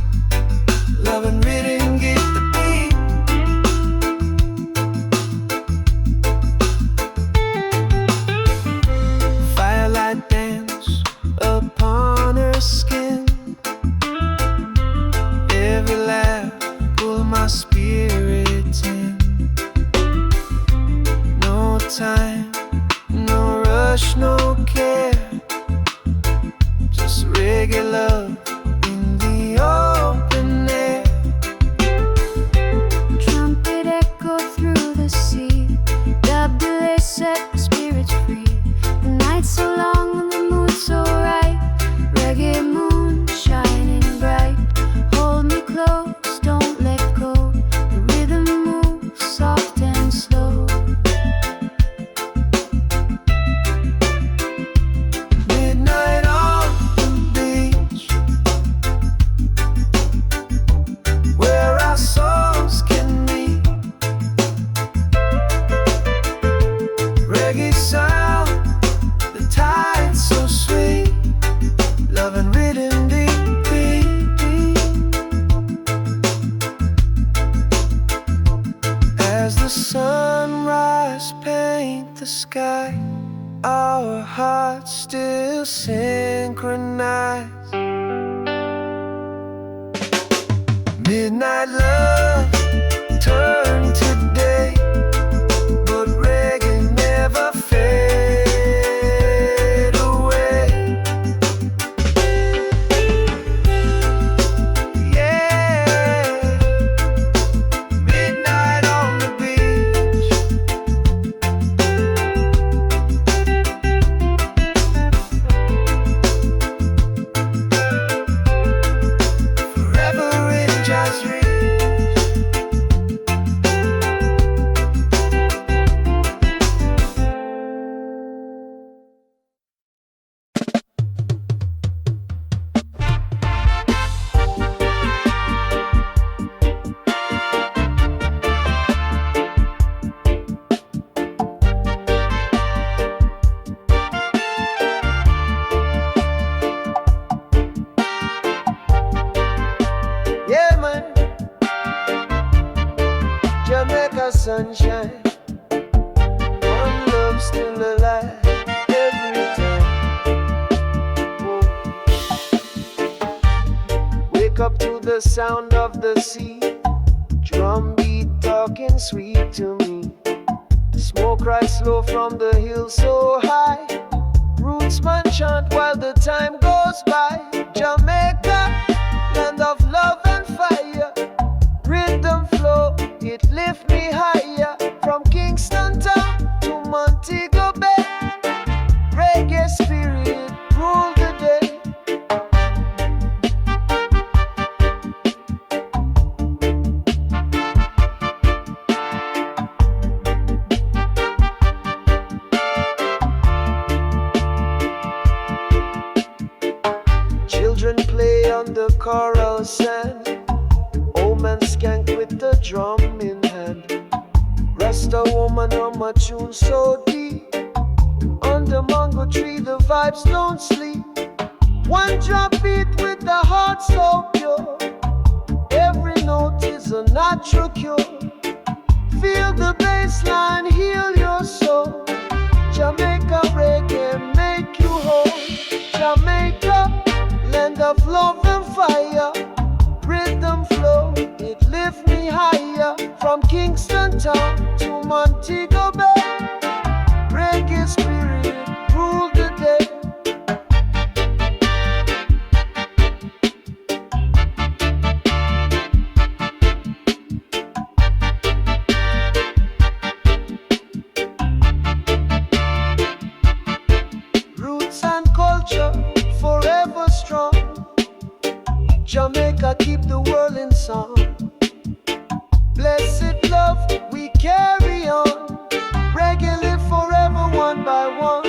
Love and rhythm get the beat. Firelight dance upon her skin. Every laugh pull my spirit in. No time, no rush, no care. Just reggae love in the open air. Trumpet echo through the sea, dub delay set the spirits free. The night so long and the mood so right, reggae moon shining bright. Hold me close, don't let go, the rhythm moves soft and slow. Midnight on the beach, where our souls can meet. Reggae sound, the tide so sweet. Love and rhythm deep, deep, deep. As the sunrise paint the sky, our hearts still synchronize. Midnight love turn to day, but reggae never fade away. Yeah, midnight on the beach, forever in jazz dreams. Yeah, man, Jamaica sunshine, one love still alive every time. Whoa. Wake up to the sound of the sea, drum beat talking sweet to me. Smoke rise slow from the hill so high, roots man chant while the time goes by. Jamaica, land of love and fire, rhythm flow, it lift me higher. From Kingston town to Montego Bay, reggae spirit rule the day. Children play on the coral sand, old man skank with the drum in hand. Rasta woman hum a tune so deep, under mango tree the vibes don't sleep. One drop beat with the heart so pure, every note is a natural cure. Feel the bass line heal your soul. Jamaica reggae make you whole. Jamaica, land of love and fire, rhythm flow, it lift me higher. From Kingston town to Montego Bay, reggae spirit rule the day. Jamaica keep the world in song. Blessed love, we carry on. Reggae live forever, one by one.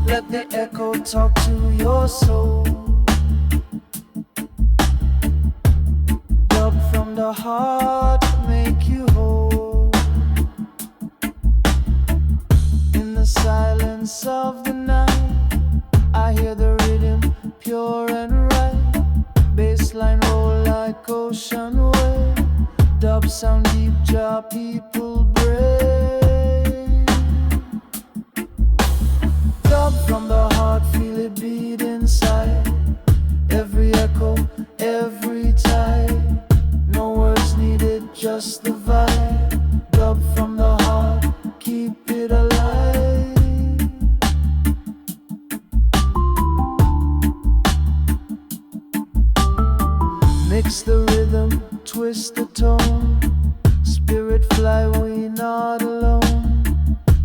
Let the echo talk to your soul. Dub from the heart, make you whole. In the silence of the night, I hear the rhythm pure and right. Bassline roll like ocean wave. Dub sound deep, jar people brave. Dub from the heart, feel it beat inside. Every echo, every tide. No words needed, just the vibe. Dub from the heart, keep it alive. Mix the rhythm, twist the tone. Spirit fly, we not alone.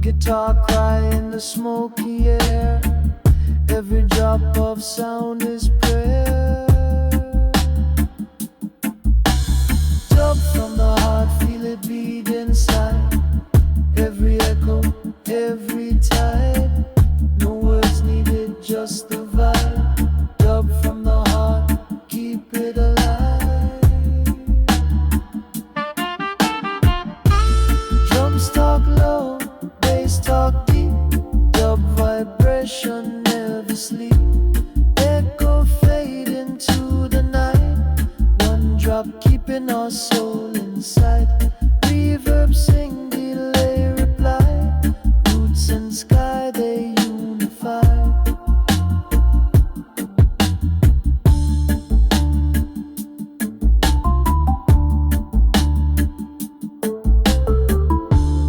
Guitar cry in the smoky air. Every drop of sound is prayer. Dub from the heart, feel it beat inside. Every echo, every tide. No words needed, just the vibe. Dub from the heart, keep it alive. Drums talk low, bass talk deep. Dub vibration never sleep. Echo fade into the night. One drop keeping our soul inside. Reverb sing, delay reply. Roots and sky they unify.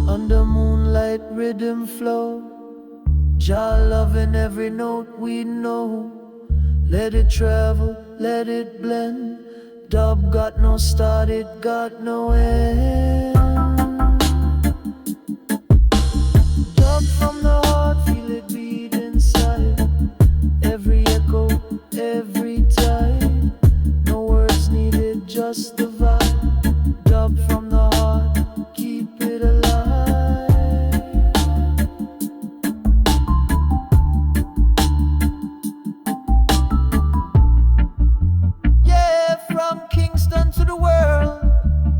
Under moonlight rhythm flow. Jah loving every note we know. Let it travel, let it blend. Dub got no start, it got no end. Dub from the heart, feel it beat inside. Every echo, every tide. No words needed, just the vibe. Dub from the heart, keep it alive. Yeah, from Kingston to the world,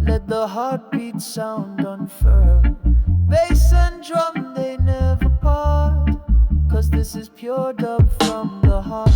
let the heartbeat sound unfurl. Bass and drum, they never part, 'cause this is pure dub from the heart.